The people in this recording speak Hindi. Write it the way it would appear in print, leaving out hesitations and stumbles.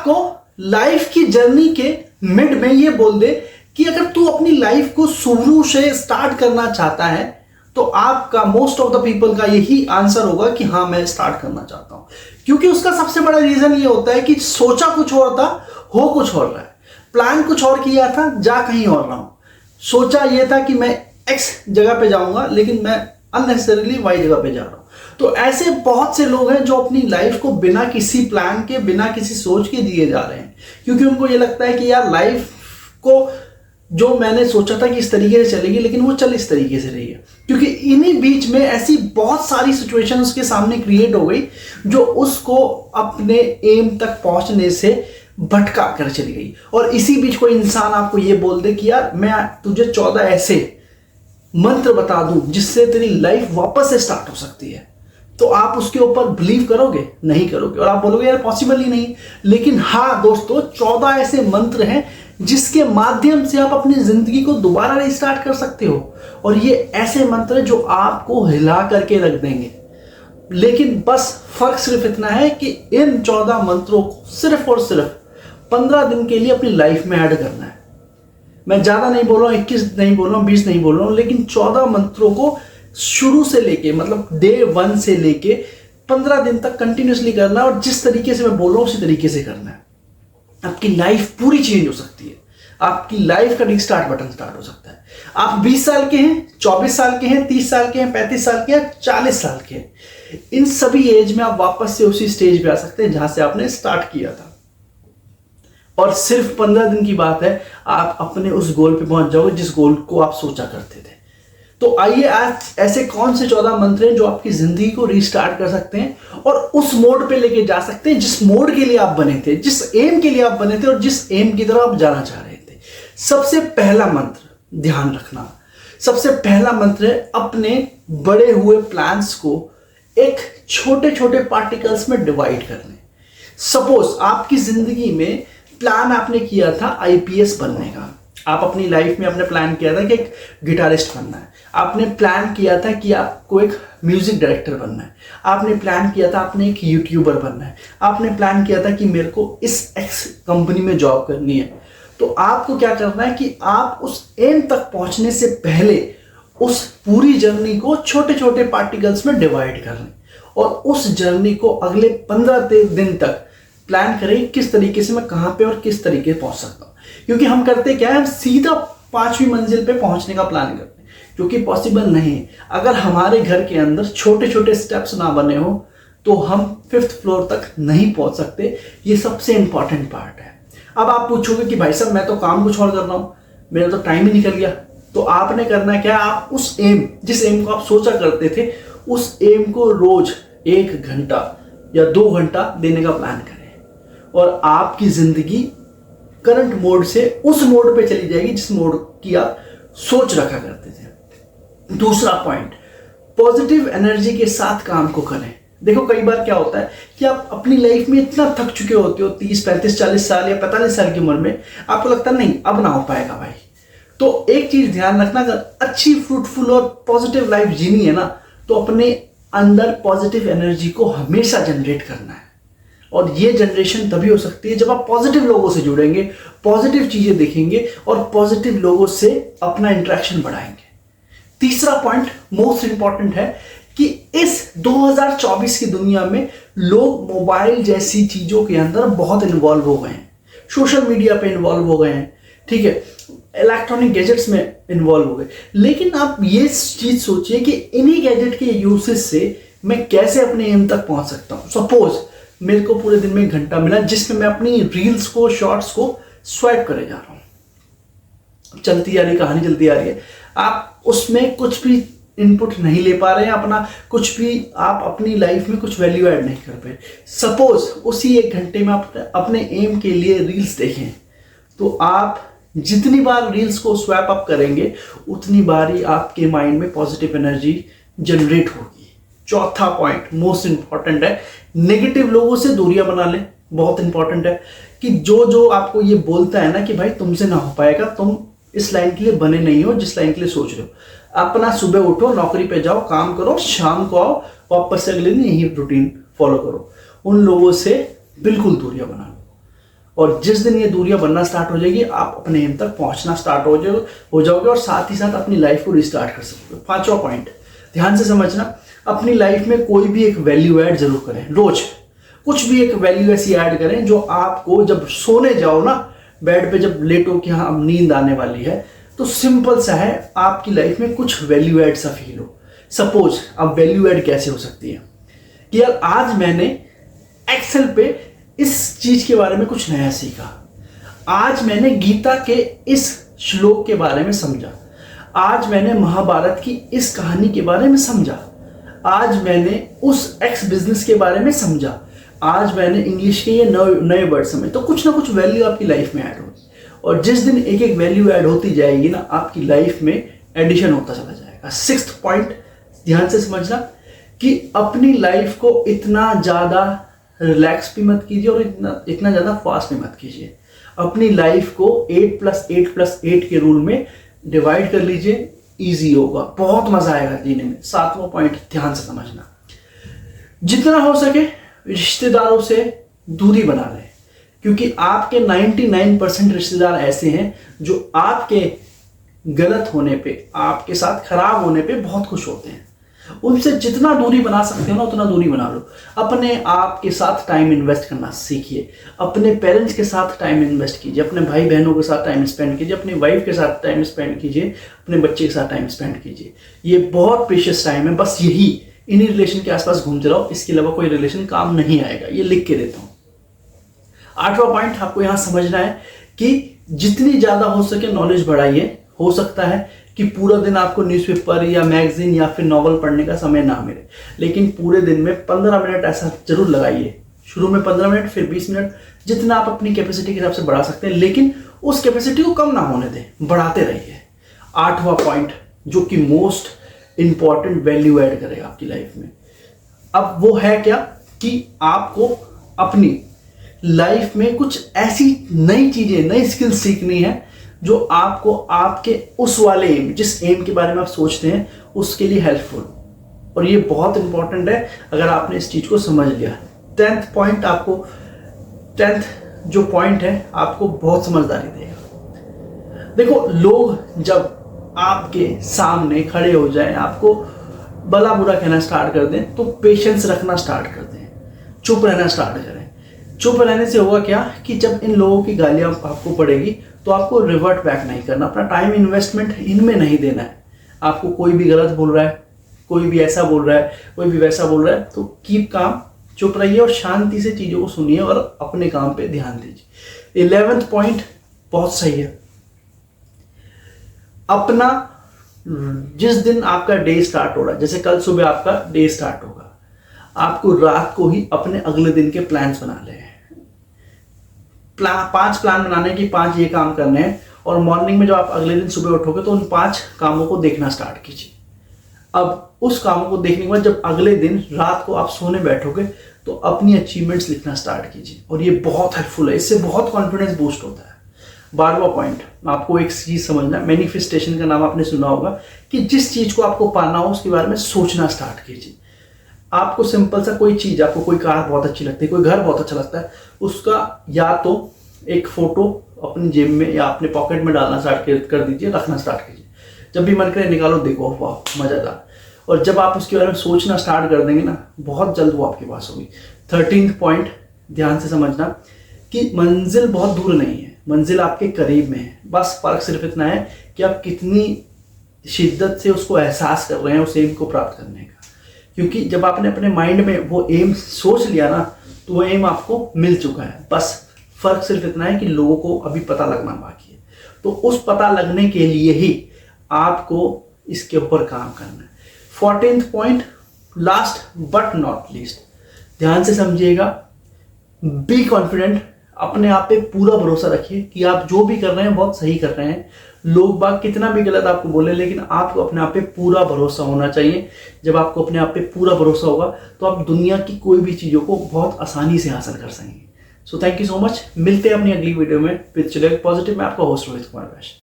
आपको लाइफ की जर्नी के मिड में ये बोल दे कि अगर तू अपनी लाइफ को शुरू से स्टार्ट करना चाहता है तो आपका मोस्ट ऑफ द पीपल का यही आंसर होगा कि हाँ मैं स्टार्ट करना चाहता हूं, क्योंकि उसका सबसे बड़ा रीजन ये होता है कि सोचा कुछ और था, हो कुछ और रहा है, प्लान कुछ और किया था, जा कहीं और रहा हूं। सोचा ये था कि मैं एक्स जगह पे जाऊंगा लेकिन मैं अननेसेसरीली वाई जगह पे जा रहा हूं। तो ऐसे बहुत से लोग हैं जो अपनी लाइफ को बिना किसी प्लान के, बिना किसी सोच के जिए जा रहे हैं, क्योंकि उनको ये लगता है कि यार लाइफ को जो मैंने सोचा था कि इस तरीके से चलेगी लेकिन वो चल इस तरीके से रही है, क्योंकि इन्हीं बीच में ऐसी बहुत सारी सिचुएशंस उसके सामने क्रिएट हो गई जो उसको अपने एम तक पहुंचने से भटका कर चली गई। और इसी बीच कोई इंसान आपको ये बोल दे कि यार मैं तुझे 14 ऐसे मंत्र बता दूं जिससे तेरी लाइफ वापस से स्टार्ट हो सकती है, तो आप उसके ऊपर बिलीव करोगे? नहीं करोगे, और आप बोलोगे यार पॉसिबल ही नहीं। लेकिन हाँ दोस्तों, 14 ऐसे मंत्र हैं जिसके माध्यम से आप अपनी जिंदगी को दोबारा रिस्टार्ट कर सकते हो, और ये ऐसे मंत्र हैं जो आपको हिला करके रख देंगे। लेकिन बस फर्क सिर्फ इतना है कि इन 14 मंत्रों को सिर्फ और सिर्फ 15 दिन के लिए अपनी लाइफ में ऐड करना है। मैं ज्यादा नहीं बोल रहा हूं, 21 नहीं बोल रहा हूं, 20 नहीं बोल रहा हूं, लेकिन 14 मंत्रों को शुरू से लेके, मतलब डे 1 से लेके 15 दिन तक कंटिन्यूसली करना है, और जिस तरीके से मैं बोल रहा हूं उसी तरीके से करना है। आपकी लाइफ पूरी चेंज हो सकती है, आपकी लाइफ का रिस्टार्ट बटन स्टार्ट हो सकता है। आप 20 साल के हैं, 24 साल के हैं, 30 साल के हैं, 35 साल के हैं, 40 साल के हैं, इन सभी एज में आप वापस से उसी स्टेज पे आ सकते हैं जहां से आपने स्टार्ट किया था। और सिर्फ 15 दिन की बात है, आप अपने उस गोल पे पहुंच जाओगे जिस गोल को आप सोचा करते थे। तो आइए आज ऐसे कौन से 14 मंत्र हैं जो आपकी जिंदगी को रीस्टार्ट कर सकते हैं और उस मोड पे लेके जा सकते हैं जिस मोड के लिए आप बने थे, जिस एम के लिए आप बने थे और जिस एम की तरफ आप जाना चाह रहे थे। सबसे पहला मंत्र ध्यान रखना, सबसे पहला मंत्र है अपने बड़े हुए प्लान्स को एक छोटे छोटे पार्टिकल्स में डिवाइड करने। सपोज आपकी जिंदगी में प्लान आपने किया था आईपीएस बनने का, आप अपनी लाइफ में आपने प्लान किया था कि एक गिटारिस्ट बनना है, आपने प्लान किया था कि आपको एक म्यूजिक डायरेक्टर बनना है, आपने प्लान किया था आपने एक यूट्यूबर बनना है, आपने प्लान किया था कि मेरे को इस एक्स कंपनी में जॉब करनी है। तो आपको क्या करना है कि आप उस एम तक पहुंचने से पहले उस पूरी जर्नी को छोटे छोटे पार्टिकल्स में डिवाइड कर लें और उस जर्नी को अगले 15 दिन तक प्लान करें किस तरीके से मैं कहां पे और किस तरीके से पहुंच सकता हूं। क्योंकि हम करते क्या है, हम सीधा 5वीं मंजिल पे पहुंचने का प्लान करते हैं, जो कि पॉसिबल नहीं है। अगर हमारे घर के अंदर छोटे छोटे स्टेप्स ना बने हो तो हम 5th फ्लोर तक नहीं पहुंच सकते। ये सबसे इंपॉर्टेंट पार्ट है। अब आप पूछोगे कि भाई साहब मैं तो काम कुछ और कर रहा हूं, मेरा तो टाइम ही निकल गया। तो आपने करना क्या, आप उस एम, जिस एम को आप सोचा करते थे, उस एम को रोज 1 घंटा या 2 घंटा देने का प्लान करें और आपकी जिंदगी करंट मोड से उस मोड पे चली जाएगी जिस मोड की आप सोच रखा करते थे। दूसरा पॉइंट, पॉजिटिव एनर्जी के साथ काम को करें। देखो कई बार क्या होता है कि आप अपनी लाइफ में इतना थक चुके होते हो, 30, 35, 40 साल या 45 साल की उम्र में, आपको लगता नहीं अब ना हो पाएगा भाई। तो एक चीज ध्यान रखना, अगर अच्छी फ्रूटफुल और पॉजिटिव लाइफ जीनी है ना, तो अपने अंदर पॉजिटिव एनर्जी को हमेशा जनरेट करना है। और ये जनरेशन तभी हो सकती है जब आप पॉजिटिव लोगों से जुड़ेंगे, पॉजिटिव चीजें देखेंगे और पॉजिटिव लोगों से अपना इंटरेक्शन बढ़ाएंगे। तीसरा पॉइंट मोस्ट इंपॉर्टेंट है कि इस 2024 की दुनिया में लोग मोबाइल जैसी चीजों के अंदर बहुत इन्वॉल्व हो गए हैं, सोशल मीडिया पे इन्वॉल्व हो गए हैं, ठीक है, इलेक्ट्रॉनिक गैजेट्स में इन्वॉल्व हो गए। लेकिन आप ये चीज सोचिए कि इन्हीं गैजेट के यूसेज से मैं कैसे अपने एम तक पहुंच सकता हूं। सपोज मेरे को पूरे दिन में 1 घंटा मिला जिसमें मैं अपनी रील्स को, शॉर्ट्स को स्वाइप करे जा रहा हूं, चलती आ रही कहानी चलती आ रही है, आप उसमें कुछ भी इनपुट नहीं ले पा रहे हैं, अपना कुछ भी आप अपनी लाइफ में कुछ वैल्यू ऐड नहीं कर पाए। सपोज उसी 1 घंटे में आप अपने एम के लिए रील्स देखें, तो आप जितनी बार रील्स को स्वैप अप करेंगे उतनी बार ही आपके माइंड में पॉजिटिव एनर्जी जनरेट होगी। चौथा पॉइंट मोस्ट इंपॉर्टेंट है, नेगेटिव लोगों से दूरियां बना लें। बहुत इंपॉर्टेंट है कि जो आपको ये बोलता है ना कि भाई तुमसे ना हो पाएगा, तुम इस लाइन के लिए बने नहीं हो जिस लाइन के लिए सोच रहे हो, अपना सुबह उठो, नौकरी पे जाओ, काम करो, शाम को आओ, वापस से अगले दिन यही रूटीन फॉलो करो। उन लोगों से बिल्कुल दूरियां बना लो। और जिस दिन ये दूरियां बनना स्टार्ट हो जाएगी, आप अपने एम तक पहुंचना स्टार्ट हो जाओगे और साथ ही साथ अपनी लाइफ को रिस्टार्ट कर सकते हो। 5वां पॉइंट ध्यान से समझना, अपनी लाइफ में कोई भी एक वैल्यू ऐड जरूर करें। रोज कुछ भी एक वैल्यू ऐसी ऐड करें जो आपको जब सोने जाओ ना, बेड पे जब लेटो कि हाँ अब नींद आने वाली है, तो सिंपल सा है, आपकी लाइफ में कुछ वैल्यू ऐड सा फील हो। सपोज अब वैल्यू ऐड कैसे हो सकती है कि यार आज मैंने एक्सेल पे इस चीज के बारे में कुछ नया सीखा, आज मैंने गीता के इस श्लोक के बारे में समझा, आज मैंने महाभारत की इस कहानी के बारे में समझा, आज मैंने उस एक्स बिजनेस के बारे में समझा, आज मैंने इंग्लिश के ये नए वर्ड समझे। तो कुछ ना कुछ वैल्यू आपकी लाइफ में ऐड होगी, और जिस दिन एक एक वैल्यू ऐड होती जाएगी ना, आपकी लाइफ में एडिशन होता चला जाएगा। 6th पॉइंट ध्यान से समझना कि अपनी लाइफ को इतना ज़्यादा रिलैक्स भी मत कीजिए और इतना ज़्यादा फास्ट भी मत कीजिए। अपनी लाइफ को 8+8+8 के रूल में डिवाइड कर लीजिए, ईजी होगा, बहुत मजा आएगा जीने में। 7वां पॉइंट ध्यान से समझना, जितना हो सके रिश्तेदारों से दूरी बना लें, क्योंकि आपके 99% रिश्तेदार ऐसे हैं जो आपके गलत होने पे, आपके साथ खराब होने पे बहुत खुश होते हैं। उनसे जितना दूरी बना सकते हो ना, उतना दूरी बना लो। अपने आप के साथ टाइम इन्वेस्ट करना सीखिए, अपने पेरेंट्स के साथ टाइम इन्वेस्ट कीजिए, अपने भाई बहनों के साथ टाइम स्पेंड कीजिए, अपनी वाइफ के साथ टाइम स्पेंड कीजिए, अपने बच्चे के साथ टाइम स्पेंड कीजिए। ये बहुत प्रीशियस टाइम है, बस यही इन्हीं रिलेशन के आसपास घूमते रहो, इसके अलावा कोई रिलेशन काम नहीं आएगा, ये लिख के देता हूं। 8वां पॉइंट आपको यहां समझना है कि जितनी ज्यादा हो सके नॉलेज बढ़ाइए। हो सकता है कि पूरा दिन आपको न्यूज़पेपर या मैगजीन या फिर नॉवल पढ़ने का समय ना मिले, लेकिन पूरे दिन में 15 मिनट ऐसा जरूर लगाइए। शुरू में 15 मिनट, फिर 20 मिनट, जितना आप अपनी कैपेसिटी के हिसाब से बढ़ा सकते हैं, लेकिन उस कैपेसिटी को कम ना होने दें, बढ़ाते रहिए। 8वां पॉइंट जो कि मोस्ट इंपॉर्टेंट वैल्यू ऐड करेगा आपकी लाइफ में, अब वो है क्या कि आपको अपनी लाइफ में कुछ ऐसी नई चीजें, नई स्किल्स सीखनी है जो आपको आपके उस वाले एम, जिस एम के बारे में आप सोचते हैं, उसके लिए हेल्पफुल। और ये बहुत इंपॉर्टेंट है अगर आपने इस चीज को समझ लिया। 10th पॉइंट आपको, 10th जो पॉइंट है आपको बहुत समझदारी देगा। देखो, लोग जब आपके सामने खड़े हो जाएं, आपको भला बुरा कहना स्टार्ट कर दें, तो पेशेंस रखना स्टार्ट कर दें, चुप रहना स्टार्ट करें। चुप रहने से होगा क्या कि जब इन लोगों की गालियां आपको पड़ेगी तो आपको रिवर्ट बैक नहीं करना, अपना टाइम इन्वेस्टमेंट इनमें नहीं देना है। आपको कोई भी गलत बोल रहा है, कोई भी ऐसा बोल रहा है, कोई भी वैसा बोल रहा है, तो कीप काम, चुप रहिए और शांति से चीज़ों को सुनिए और अपने काम पे ध्यान दीजिए। 11th पॉइंट बहुत सही है, अपना जिस दिन आपका डे स्टार्ट हो रहा है, जैसे कल सुबह आपका डे स्टार्ट होगा, आपको रात को ही अपने अगले दिन के प्लान्स बना ले। 5 प्लान बनाने की, 5 ये काम करने हैं, और मॉर्निंग में जब आप अगले दिन सुबह उठोगे तो उन 5 कामों को देखना स्टार्ट कीजिए। अब उस कामों को देखने के बाद जब अगले दिन रात को आप सोने बैठोगे तो अपनी अचीवमेंट्स लिखना स्टार्ट कीजिए, और ये बहुत हेल्पफुल है, इससे बहुत कॉन्फिडेंस बूस्ट होता है। 12वां पॉइंट आपको एक चीज समझना है, मैनिफेस्टेशन का नाम आपने सुना होगा, कि जिस चीज को आपको पाना हो उसके बारे में सोचना स्टार्ट कीजिए। आपको सिंपल सा कोई चीज, आपको कोई कार बहुत अच्छी लगती है, कोई घर बहुत अच्छा लगता है, उसका या तो एक फोटो अपनी जेब में या अपने पॉकेट में डालना स्टार्ट कर दीजिए, रखना स्टार्ट कीजिए। जब भी मन करे निकालो, देखो, वाह मजेदार। और जब आप उसके बारे में सोचना स्टार्ट कर देंगे ना, बहुत जल्द वो आपके पास होगी। 13th पॉइंट ध्यान से समझना कि मंजिल बहुत दूर नहीं है, मंजिल आपके करीब में है। बस फर्क सिर्फ इतना है कि आप कितनी शिद्दत से उसको एहसास कर रहे हैं उस एम को प्राप्त करने का। क्योंकि जब आपने अपने माइंड में वो एम सोच लिया ना, तो वो एम आपको मिल चुका है। बस फर्क सिर्फ इतना है कि लोगों को अभी पता लगना बाकी है। तो उस पता लगने के लिए ही आपको इसके ऊपर काम करना है। 14th point, last but not least, ध्यान से समझिएगा, बी कॉन्फिडेंट, अपने आप पे पूरा भरोसा रखिए कि आप जो भी कर रहे हैं बहुत सही कर रहे हैं। लोग बाग कितना भी गलत आपको बोले, लेकिन आपको अपने आप पे पूरा भरोसा होना चाहिए। जब आपको अपने आप पे पूरा भरोसा होगा तो आप दुनिया की कोई भी चीज़ों को बहुत आसानी से हासिल कर सकेंगे। So thank you so much, मिलते हैं अपनी अगली वीडियो में विद पॉजिटिव। मैं आपका होस्ट रोहित कुमार वैश्य।